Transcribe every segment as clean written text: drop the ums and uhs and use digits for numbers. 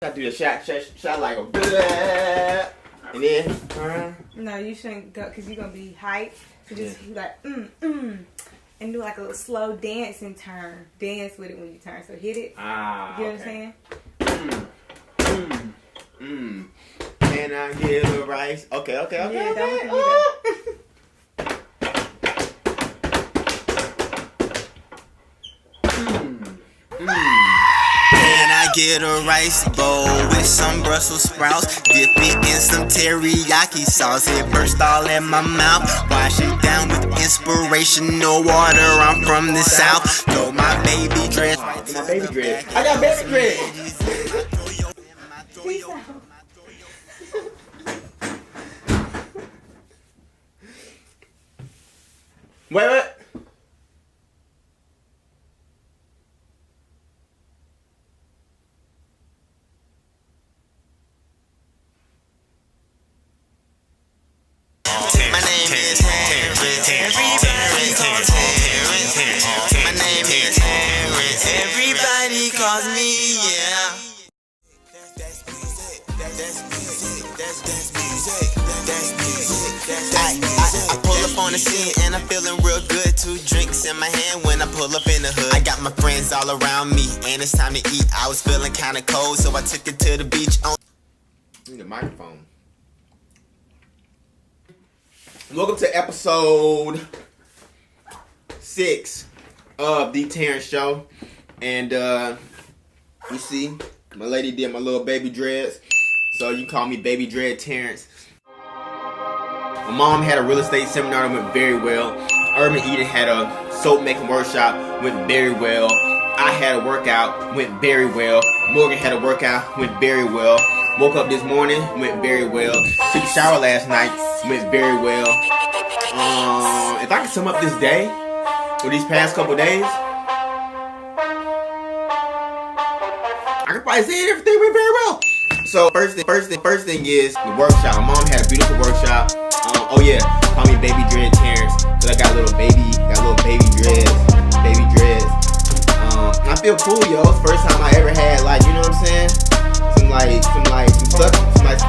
Gotta do the shot like a and then turn. No, you shouldn't go because you're gonna be hyped. So just be like and do like a little slow dance and turn. Dance with it when you turn. So hit it. Ah, you know what I'm saying? Can I get a rice? Okay. Yeah, Okay. Can I get a rice bowl with some Brussels sprouts? Dip it in some teriyaki sauce. It burst all in my mouth. Wash it down with inspirational water. I'm from the south. Throw my baby dress. My baby dread. I got baby dread. Peace out. Wait. My name is Terrence. Everybody calls me Terrence. My name is Terrence. Everybody calls me, yeah. That's music. I pull up on the scene and I'm feeling real good. 2 drinks in my hand when I pull up in the hood. I got my friends all around me and it's time to eat. I was feeling kinda cold, so I took it to the beach. Need a microphone. Welcome to episode 6 of the Terrence Show. And you see, my lady did my little baby dreads. So you can call me Baby Dread Terrence. My mom had a real estate seminar that went very well. Urban Eden had a soap making workshop, went very well. I had a workout, went very well. Morgan had a workout, went very well. Woke up this morning, went very well. Took a shower last night, went very well. If I could sum up this day, or these past couple days, I could probably say everything went very well. So first thing is the workshop. My mom had a beautiful workshop. Oh yeah, call me Baby Dread Terrence, cause I got a little baby dreads. I feel cool, yo. It's the first time I ever had, like, you know what I'm saying? Some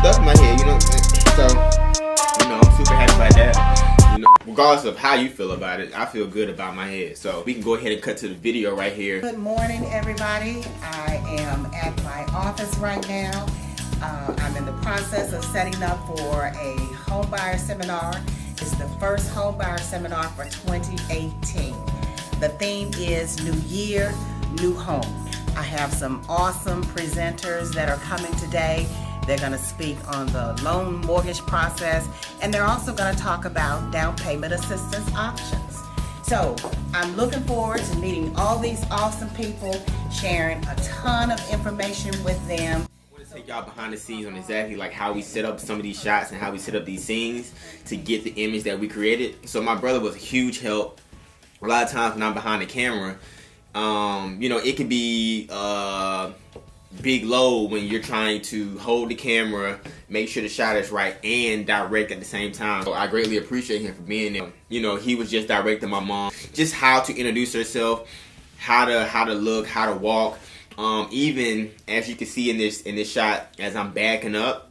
stuff in my head, you know what I'm saying? So, you know, I'm super happy about that. You know, regardless of how you feel about it, I feel good about my head. So we can go ahead and cut to the video right here. Good morning, everybody. I am at my office right now. I'm in the process of setting up for a home buyer seminar. It's the first home buyer seminar for 2018. The theme is New Year, New Home. I have some awesome presenters that are coming today. They're going to speak on the loan mortgage process, and they're also going to talk about down payment assistance options. So I'm looking forward to meeting all these awesome people, sharing a ton of information with them. I want to take y'all behind the scenes on exactly like how we set up some of these shots and how we set up these scenes to get the image that we created. So my brother was a huge help. A lot of times when I'm behind the camera, you know, it could be big load when you're trying to hold the camera, make sure the shot is right, and direct at the same time. So I greatly appreciate him for being there. You know, he was just directing my mom, just how to introduce herself, how to look, how to walk. Even as you can see in this shot, as I'm backing up,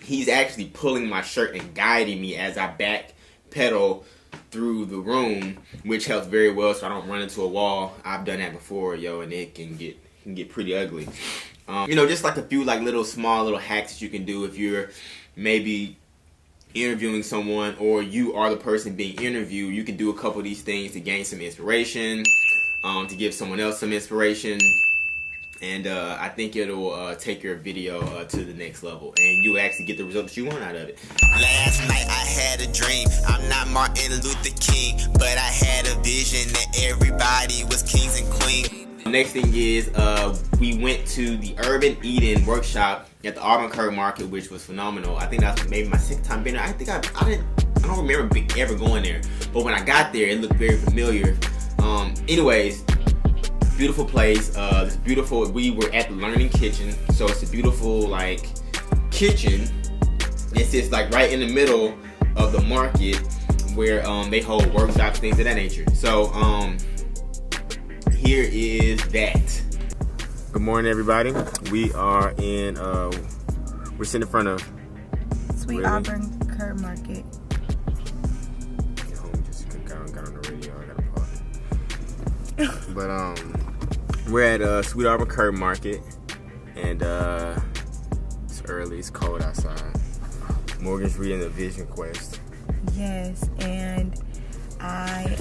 he's actually pulling my shirt and guiding me as I back pedal through the room, which helps very well so I don't run into a wall. I've done that before, yo, and it can get pretty ugly. You know, just like a few like small little hacks that you can do if you're maybe interviewing someone or you are the person being interviewed. You can do a couple of these things to gain some inspiration, to give someone else some inspiration. And I think it'll take your video to the next level, and you'll actually get the results you want out of it. Last night I had a dream. I'm not Martin Luther King, but I had a vision that everybody was kings and queens. The next thing is we went to the Urban Eden workshop at the Auburn Market, which was phenomenal. I think that's maybe my 6th time being there. I think I don't remember ever going there, but when I got there, it looked very familiar. Anyways. Beautiful place. It's beautiful. We were at the Learning Kitchen, so it's a beautiful like kitchen. It's just like right in the middle of the market where they hold workshops, things of that nature. So here is that. Good morning, everybody. We are in, we're sitting in front of Sweet really? Auburn Krre Market. Your homie just got on the radio. I gotta pause. But we're at Sweet Auburn Krre Market, and it's early. It's cold outside. Morgan's reading the Vision Quest. Yes, and I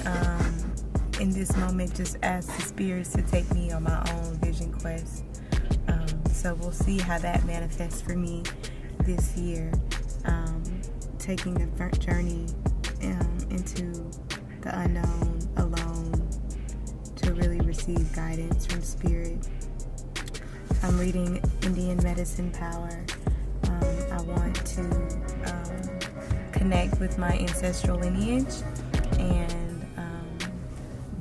in this moment just ask the spirits to take me on my own vision quest. So we'll see how that manifests for me this year. Taking the journey into the unknown alone to really receive guidance from spirit. I'm reading Indian Medicine Power. I want to connect with my ancestral lineage, and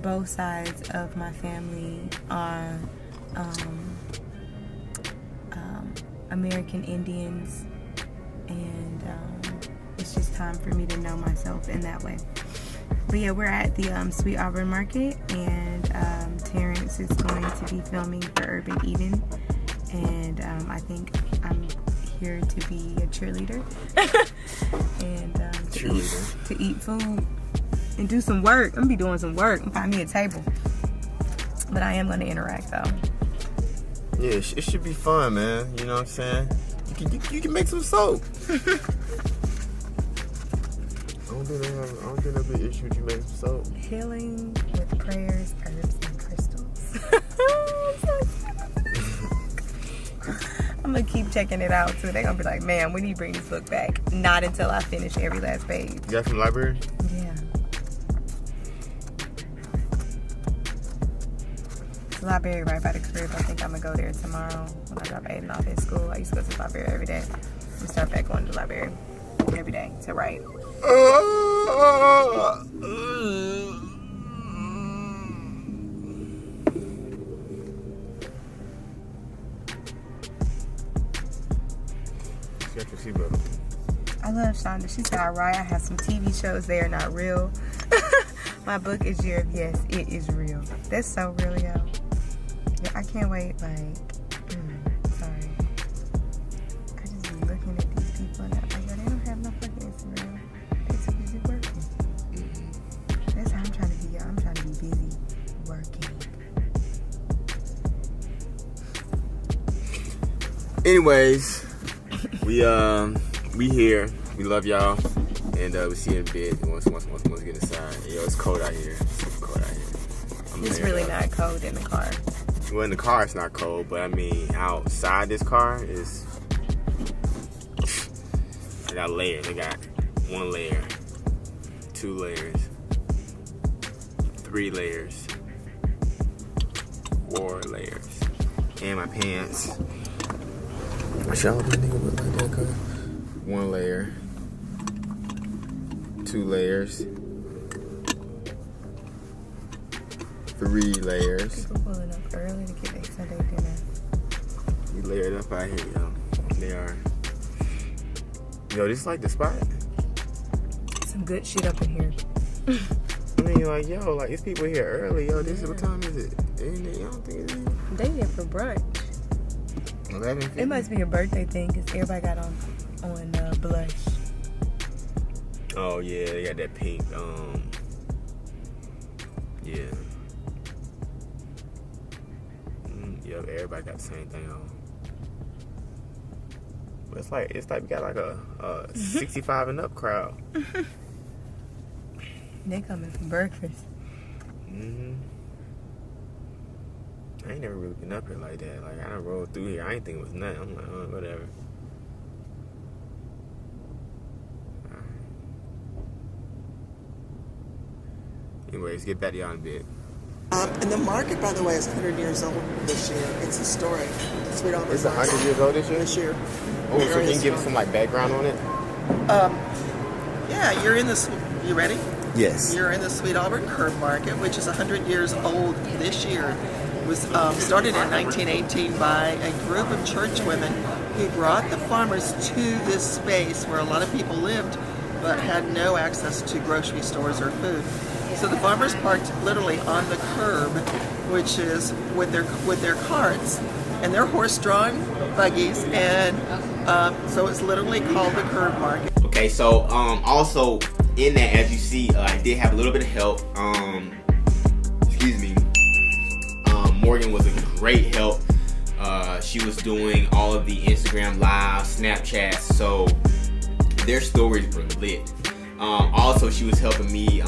both sides of my family are American Indians, and it's just time for me to know myself in that way. But yeah, we're at the Sweet Auburn Market, and Terrence is going to be filming for Urban Eden, and I think I'm here to be a cheerleader and to eat food and do some work. I'm gonna be doing some work and find me a table, but I am gonna interact though. Yeah, it should be fun, man. You know what I'm saying? You can make some soap. I don't think there'll be an issue with you making some soap. Healing with prayers, herbs, and crystals. I'm gonna keep checking it out too. They're gonna be like, man, when do you bring this book back? Not until I finish every last page. You got from the library? Yeah. The library right by the crib. I think I'm gonna go there tomorrow when I drop Aiden off at school. I used to go to the library every day. I'm gonna start back going to the library every day to write. I love Shonda. She said, all right, I have some TV shows. They are not real. My book is year of yes, it is real. That's so real, yo. Yeah, I can't wait, like, sorry. I just be looking at these people and I'm like, yo, they don't have no fucking Instagram. They too busy working. That's how I'm trying to be, yo. I'm trying to be busy working. Anyways, we here. We love y'all, and we'll see you in a bit. Once we get inside. Yo, it's cold out here. It's super cold out here. It's really not cold in the car. Well, in the car it's not cold, but I mean outside this car is. I got layers. I got 1 layer, 2 layers, 3 layers, 4 layers, and my pants. I should have been thinking about like that, cause 1 layer, 2 layers, 3 layers. People pulling up early to get their Sunday dinner. We layered up out here, yo. They are. Yo, this is like the spot. Some good shit up in here. I mean, like, yo, like, it's people here early, yo. This is what time is it? You don't think it is? They here for brunch. 11:50. It must be a birthday thing because everybody got on blush. Oh yeah, they got that pink. Yeah. Yep, everybody got the same thing on. But it's like we got like a 65 and up crowd. They coming for breakfast. I ain't never really been up here like that. Like, I done rolled through here. I ain't think it was nothing. I'm like, oh, whatever. Anyways, get back to y'all in a bit. And the market, by the way, is 100 years old this year. It's historic. Sweet Auburn. It's 100 years old this year? This year. Oh, so can you give us some, like, background on it? Yeah, you're in this. You ready? Yes. You're in the Sweet Auburn Krre Market, which is 100 years old this year. It was started in 1918 by a group of church women who brought the farmers to this space where a lot of people lived but had no access to grocery stores or food. So the farmers parked literally on the curb, which is with their carts, and they're horse-drawn buggies, and so it's literally called the Curb Market. Okay, so also in that, as you see, I did have a little bit of help. Excuse me. Morgan was a great help. She was doing all of the Instagram live, Snapchats, so their stories were lit. Also, she was helping me,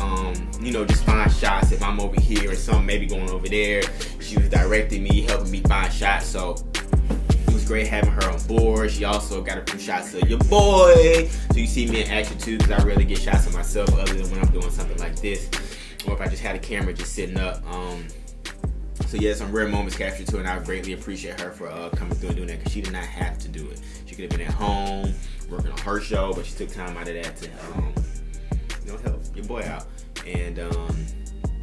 just find shots if I'm over here or something, maybe going over there. She was directing me, helping me find shots, so it was great having her on board. She also got a few shots of your boy, so you see me in action too, because I rarely get shots of myself other than when I'm doing something like this, or if I just had a camera just sitting up. So yeah, some rare moments captured too, and I greatly appreciate her for coming through and doing that, because she did not have to do it. She could have been at home working on her show, but she took time out of that to help your boy out. And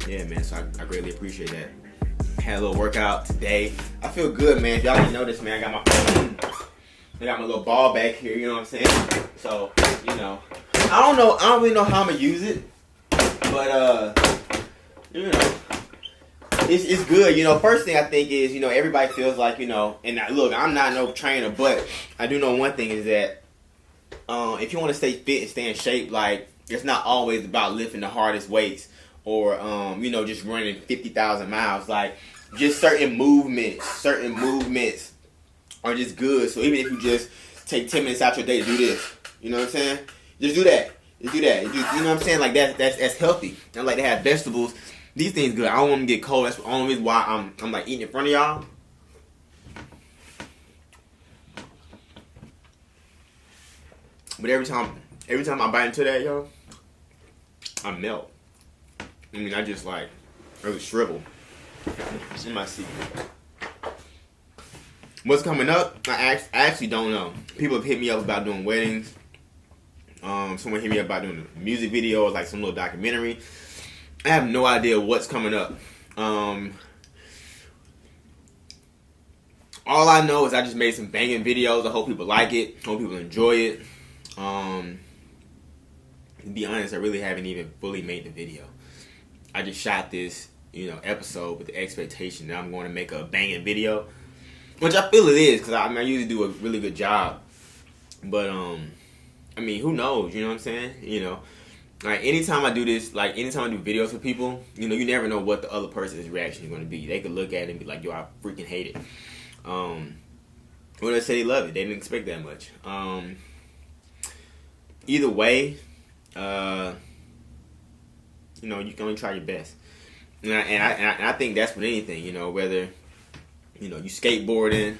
yeah, man, so I greatly appreciate that. Had a little workout today. I feel good, man. If y'all didn't notice, man, I got my little ball back here, you know what I'm saying? So, I don't really know how I'm gonna use it, but it's good. First thing I think is, everybody feels like, and look, I'm not no trainer, but I do know one thing is that if you want to stay fit and stay in shape, like, it's not always about lifting the hardest weights or, just running 50,000 miles. Like, just certain movements are just good. So even if you just take 10 minutes out your day to do this, you know what I'm saying? Just do that. You know what I'm saying? Like, that's healthy. I like to have vegetables. These things good. I don't want them to get cold. That's the only reason why I'm like eating in front of y'all. But every time I bite into that, yo, I melt. I just like really shrivel in my seat. What's coming up? I actually don't know. People have hit me up about doing weddings. Someone hit me up about doing a music video or like some little documentary. I have no idea what's coming up. All I know is I just made some banging videos. I hope people like it. I hope people enjoy it. To be honest, I really haven't even fully made the video. I just shot this, episode with the expectation that I'm going to make a banging video, which I feel it is, because I usually do a really good job. But who knows? You know what I'm saying? Like, anytime I do this, like, anytime I do videos with people, you never know what the other person's reaction is going to be. They could look at it and be like, yo, I freaking hate it. Or they say they love it. They didn't expect that much. Either way, you can only try your best. And I think that's with anything, whether, you skateboarding,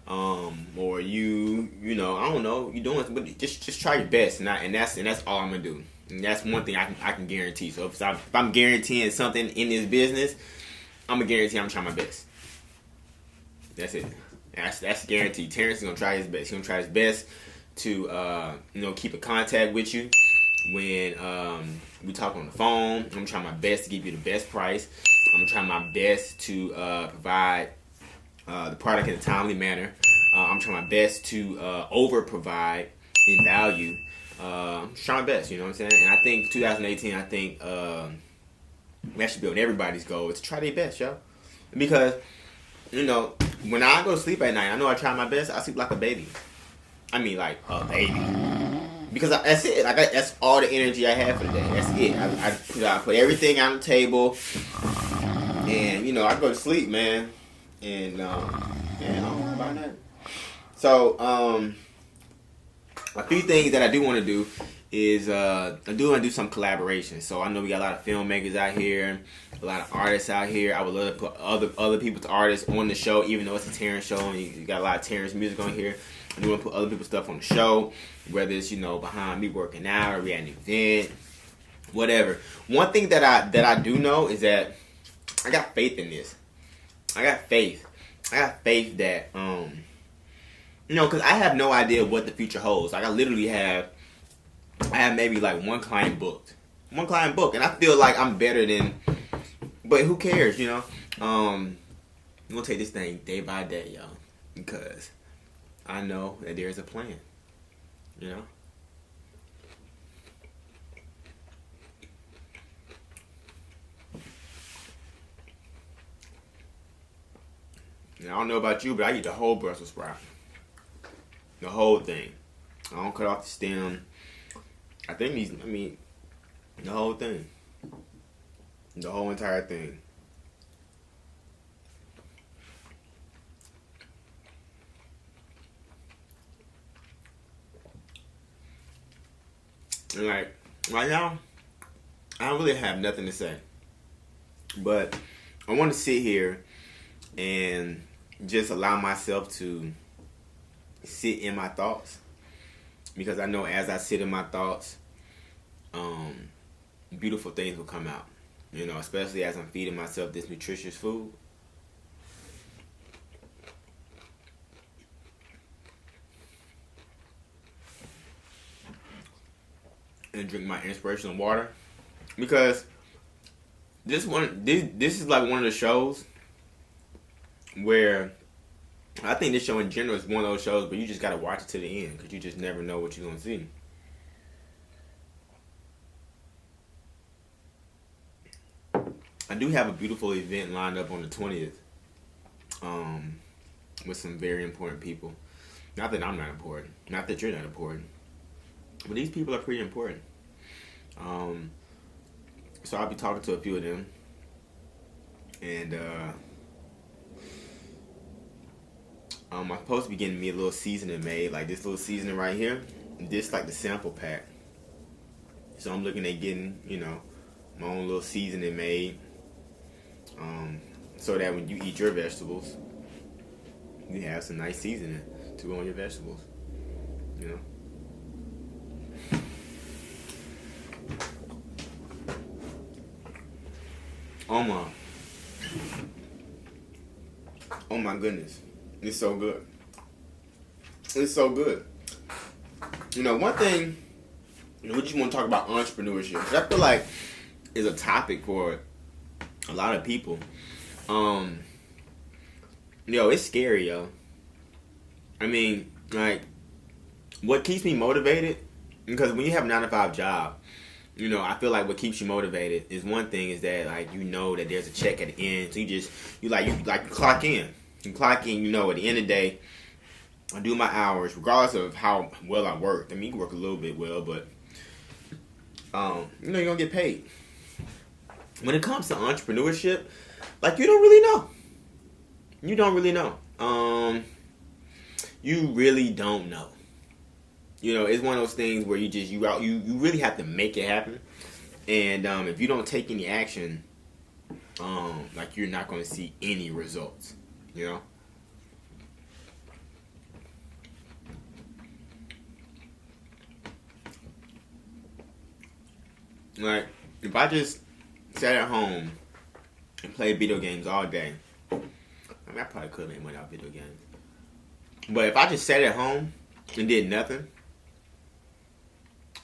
or you I don't know, you doing, but just try your best. And that's all I'm going to do. And that's one thing I can guarantee. So if I'm guaranteeing something in this business, I'm going to guarantee I'm trying my best. That's it. That's guaranteed. Terrence is going to try his best. He's going to try his best to, keep in contact with you when we talk on the phone. I'm going to try my best to give you the best price. I'm going to try my best to provide the product in a timely manner. I'm trying my best to over-provide in value. I'm trying my best, you know what I'm saying? And I think 2018, that should be on everybody's goal, is to try their best, yo. Because, when I go to sleep at night, I know I try my best. I sleep like a baby. Like a baby. Because that's it. That's all the energy I have for the day. That's it. I put everything on the table, and I go to sleep, man. And I don't know about that. So a few things that I do want to do is I do want to do some collaboration. So I know we got a lot of filmmakers out here, a lot of artists out here. I would love to put other people's artists on the show, even though it's a Terrence show and you got a lot of Terrence music on here. I do want to put other people's stuff on the show, whether it's behind me working out or we at an event, whatever. One thing that I do know is that I got faith in this. I got faith that because I have no idea what the future holds. Like, I literally have maybe like one client booked, and I feel like I'm better than. But who cares, I'm gonna take this thing day by day, y'all, because I know that there's a plan, And I don't know about you, but I eat the whole Brussels sprout. The whole thing. I don't cut off the stem. The whole thing. The whole entire thing. And like, right now, I don't really have nothing to say. But I want to sit here and just allow myself to sit in my thoughts. Because I know as I sit in my thoughts, beautiful things will come out. You know, especially as I'm feeding myself this nutritious food. And drink my inspirational water. Because this is like one of the shows where I think this show in general is one of those shows, but you just gotta watch it to the end because you just never know what you're gonna see. I do have a beautiful event lined up on the 20th, with some very important people. Not that I'm not important, not that you're not important, but these people are pretty important. So I'll be talking to a few of them, and I'm supposed to be getting me a little seasoning made, like this little seasoning right here. This like the sample pack. So I'm looking at getting, you know, my own little seasoning made, so that when you eat your vegetables, you have some nice seasoning to go on your vegetables, you know. Oh my goodness. It's so good. It's so good. You know, one thing, you know, we just want to talk about entrepreneurship. I feel like is a topic for a lot of people. It's scary, yo. I mean, like, what keeps me motivated, because when you have a 9-to-5 job, you know, I feel like what keeps you motivated is one thing is that, like, you know that there's a check at the end. So you clock in. You clock in, you know, at the end of the day, I do my hours, regardless of how well I work. I mean, you work a little bit well, but, you know, you're going to get paid. When it comes to entrepreneurship, like, you don't really know. You don't really know. You really don't know. You know, it's one of those things where you really have to make it happen. And if you don't take any action, like, you're not going to see any results. You know? Like, if I just sat at home and played video games all day, I mean, I probably could make money out video games. But if I just sat at home and did nothing,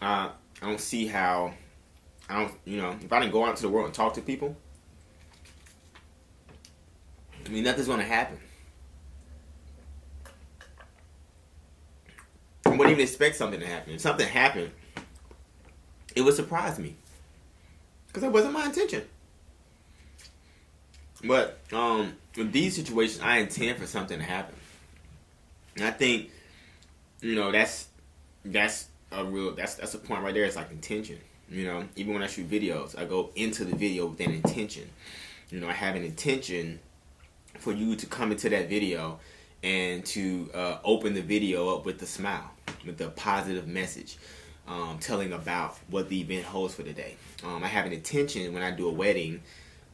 I don't see how, if I didn't go out into the world and talk to people, I mean, nothing's going to happen. I wouldn't even expect something to happen. If something happened, it would surprise me. Because that wasn't my intention. But with these situations, I intend for something to happen. And I think, you know, that's a point right there. It's like intention. You know, even when I shoot videos, I go into the video with an intention. You know, I have an intention for you to come into that video and to open the video up with a smile, with a positive message, telling about what the event holds for the day. I have an intention when I do a wedding,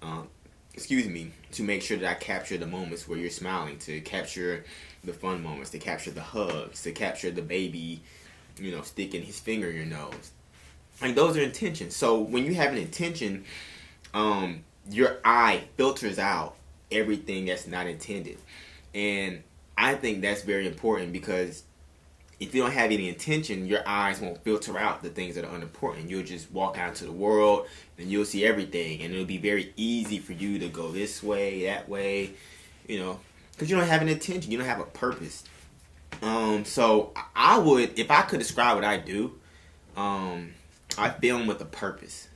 to make sure that I capture the moments where you're smiling, to capture the fun moments, to capture the hugs, to capture the baby, you know, sticking his finger in your nose. Like, those are intentions. So when you have an intention, your eye filters out everything that's not intended. And I think that's very important, because if you don't have any intention, your eyes won't filter out the things that are unimportant. You'll just walk out into the world and you'll see everything, and it'll be very easy for you to go this way, that way, you know, because you don't have an intention. You don't have a purpose. So I would, if I could describe what I do, I film with a purpose.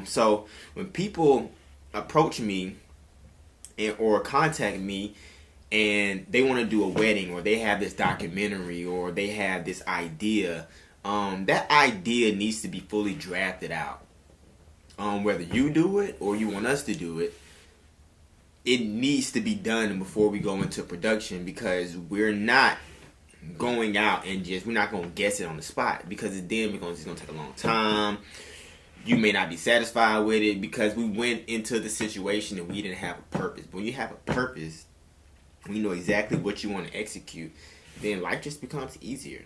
So when people approach me or contact me, and they want to do a wedding, or they have this documentary, or they have this idea. That idea needs to be fully drafted out. Whether you do it or you want us to do it, it needs to be done before we go into production, because we're not going out and we're not going to guess it on the spot, because then it's going to take a long time. You may not be satisfied with it because we went into the situation and we didn't have a purpose. But when you have a purpose, when you know exactly what you want to execute, then life just becomes easier.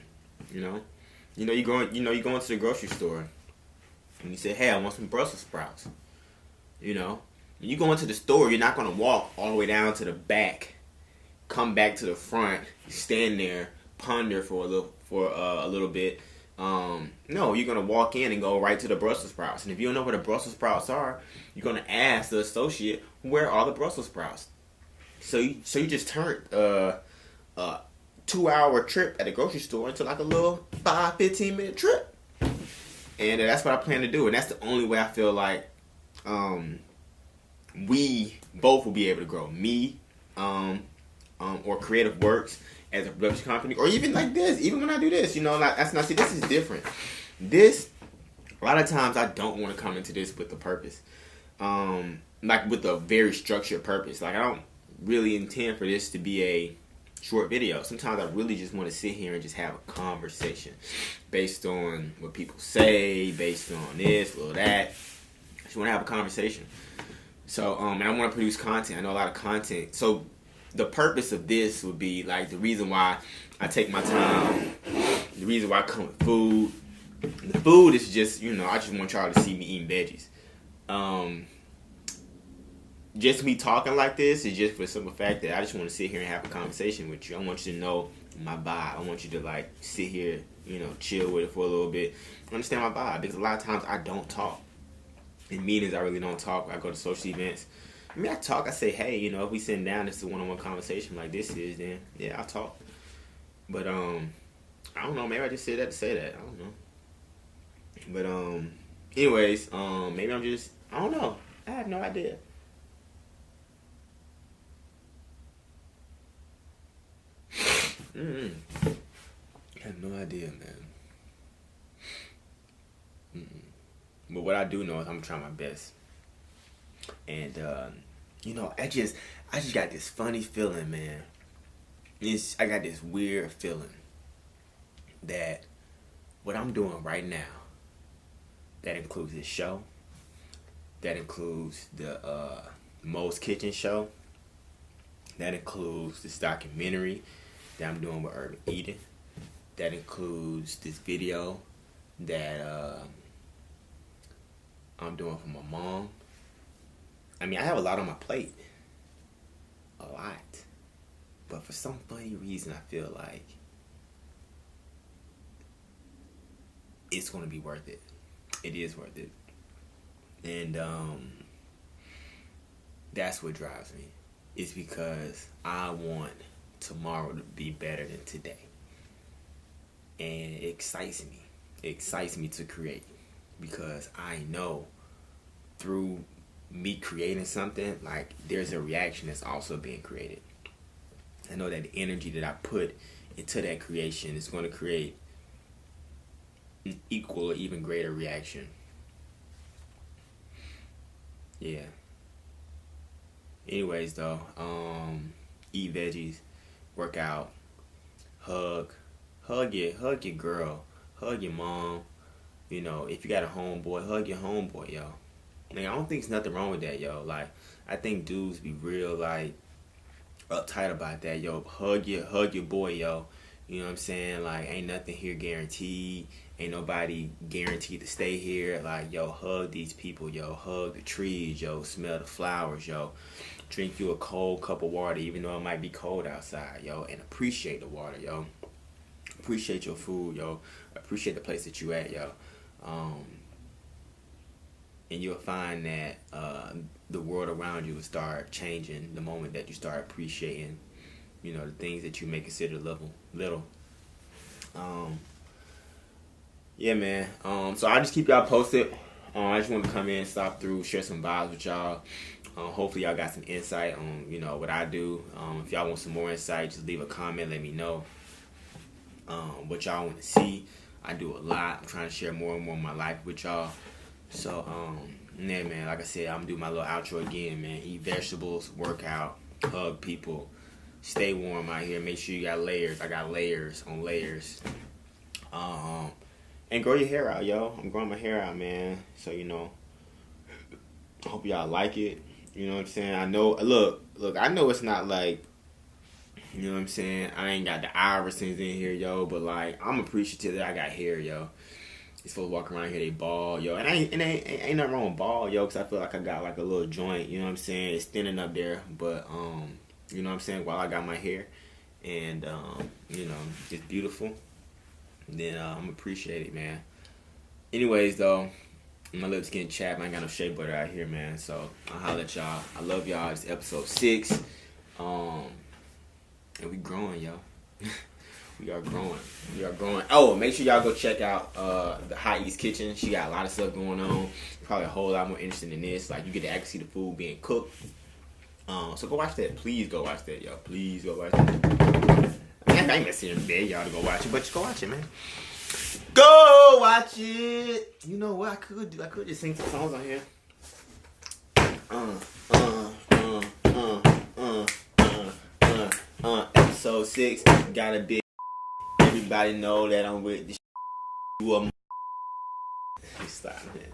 You go into the grocery store and you say, hey, I want some Brussels sprouts. When you go into the store, you're not going to walk all the way down to the back, come back to the front, stand there, ponder for a little bit. No, you're going to walk in and go right to the Brussels sprouts. And if you don't know where the Brussels sprouts are, you're going to ask the associate, where are the Brussels sprouts? So you just turned a 2-hour trip at the grocery store into like a little 5-15 minute trip. And that's what I plan to do. And that's the only way I feel like we both will be able to grow. Me or Krre8tive Works as a production company, or even like this, even when I do this, that's not, see, this is different. This, a lot of times I don't want to come into this with a purpose, like with a very structured purpose. Like, I don't really intend for this to be a short video. Sometimes I really just want to sit here and just have a conversation based on what people say, based on this or that. I just want to have a conversation. So, and I want to produce content. I know a lot of content. So the purpose of this would be like the reason why I take my time, the reason why I come with food. The food is just, I just want y'all to see me eating veggies. Just me talking like this is just for the simple fact that I just want to sit here and have a conversation with you. I want you to know my vibe. I want you to like sit here, chill with it for a little bit. Understand my vibe, because a lot of times I don't talk. In meetings, I really don't talk. I go to social events. I mean, I talk. I say, hey, if we sitting down, it's a one-on-one conversation like this is, then yeah, I'll talk. But I don't know. Maybe I just said that to say that. I don't know. But anyways, maybe I don't know. I have no idea. I have no idea, man. But what I do know is I'm trying my best. And I just got this funny feeling, man. I got this weird feeling that what I'm doing right now, that includes this show, that includes the Mo's Kitchen show, that includes this documentary that I'm doing with Urban Eating, that includes this video that I'm doing for my mom. I mean, I have a lot on my plate. A lot. But for some funny reason, I feel like it's going to be worth it. It is worth it. And that's what drives me. It's because I want tomorrow to be better than today. And it excites me. It excites me to create. Because I know through me creating something, like, there's a reaction that's also being created. I know that the energy that I put into that creation is going to create an equal or even greater reaction. Yeah. Anyways, though, eat veggies, work out, hug your girl, hug your mom. If you got a homeboy, hug your homeboy, yo. Like, I don't think there's nothing wrong with that, yo. Like, I think dudes be real, like, uptight about that, yo. Hug your boy, yo. You know what I'm saying? Like, ain't nothing here guaranteed. Ain't nobody guaranteed to stay here. Like, yo, hug these people, yo. Hug the trees, yo. Smell the flowers, yo. Drink you a cold cup of water, even though it might be cold outside, yo. And appreciate the water, yo. Appreciate your food, yo. Appreciate the place that you at, yo. And you'll find that the world around you will start changing the moment that you start appreciating, the things that you may consider little. Yeah, man. So I'll just keep y'all posted I just want to come in, stop through, share some vibes with y'all. Hopefully y'all got some insight on, you know, what I do. If y'all want some more insight, just leave a comment, let me know what y'all want to see. I do a lot. I'm trying to share more and more of my life with y'all. So, yeah, man, like I said, I'm going to do my little outro again, man. Eat vegetables, work out, hug people, stay warm out here. Make sure you got layers. I got layers on layers. And grow your hair out, yo. I'm growing my hair out, man. So, you know, I hope y'all like it. You know what I'm saying? I know, look, I know it's not like, you know what I'm saying? I ain't got the Iversons in here, yo, but like, I'm appreciative that I got hair, yo. These folks walk around here, they bald, yo. And ain't nothing wrong with bald, yo, because I feel like I got like a little joint, you know what I'm saying? It's thinning up there, but, you know what I'm saying? While I got my hair, and, you know, it's beautiful, then I'm appreciate it, man. Anyways, though, my lips getting chapped. I ain't got no shea butter out here, man. So I'll holler at y'all. I love y'all. It's episode 6. And we growing, yo. We are growing. Oh, make sure y'all go check out the Hot East Kitchen. She got a lot of stuff going on. Probably a whole lot more interesting than this. Like, you get to actually see the food being cooked. So go watch that. Please go watch that, yo. Please go watch that. I ain't necessarily beg y'all to go watch it, but just go watch it, man. Go watch it. You know what I could do? I could just sing some songs on here. Episode 6. Got a big. Everybody know that I'm with the. You a. Stop, man.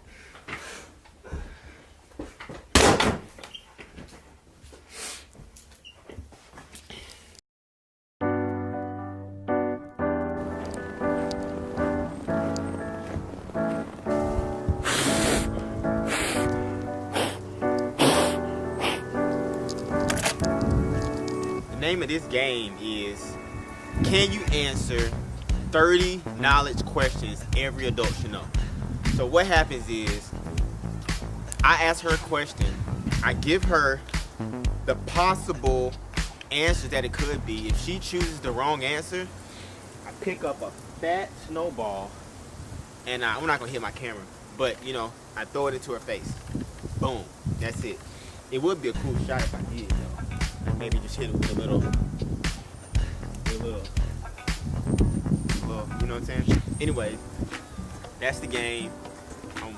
The name of this game is, can you answer 30 knowledge questions every adult should know? So what happens is, I ask her a question, I give her the possible answers that it could be. If she chooses the wrong answer, I pick up a fat snowball, and I'm not gonna hit my camera, but you know, I throw it into her face. Boom, that's it. It would be a cool shot if I did, though. Maybe just hit it with a little, you know what I'm saying? Anyways, that's the game.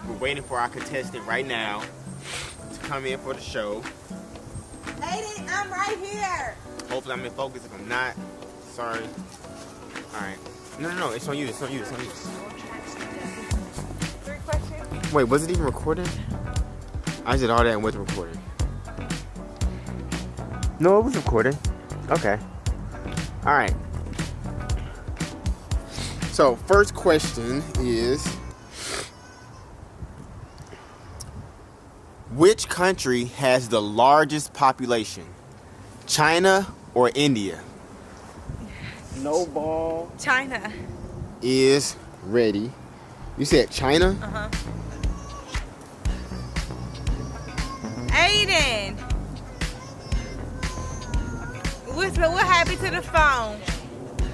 We're waiting for our contestant right now to come in for the show. Aiden, I'm right here. Hopefully I'm in focus. If I'm not, sorry. Alright. No, it's on you. 3 questions. Wait, was it even recording? I did all that and wasn't recording. No, it was recording. Okay. Alright. So, first question is, which country has the largest population? China or India? Snowball China. is ready. You said China? Uh-huh. Aiden. What happened to the phone?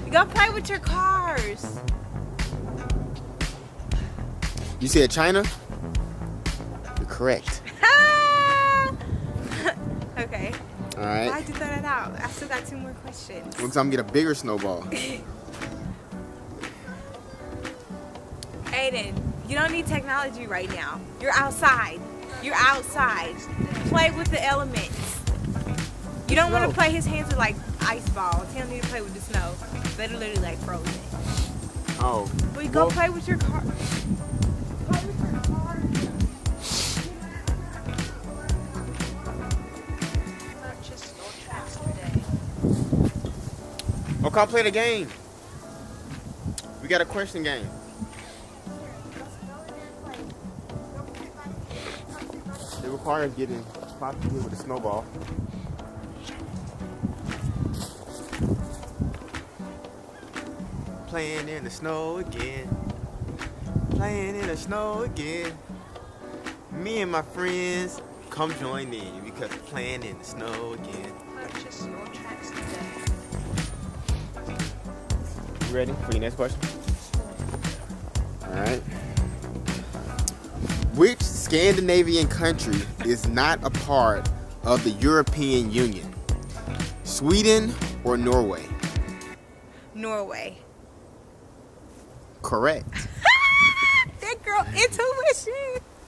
You go play with your cars. You said China? You're correct. Okay. Alright. Why'd you throw that out? I still got 2 more questions. Because I'm going to get a bigger snowball. Aiden, you don't need technology right now. You're outside. Play with the elements. You don't want to play his hands with like ice balls. He don't need to play with the snow. They're literally like frozen. Oh. But go play with your car. Play with your car. Purchase your tracks today. Oh, come play the game. We got a question game. It requires getting popped with a snowball. Playing in the snow again. Playing in the snow again. Me and my friends come join in because we're playing in the snow again. Purchase your tracks today. You ready for your next question? Alright. Which Scandinavian country is not a part of the European Union? Sweden or Norway? Norway. Correct. That girl intuition.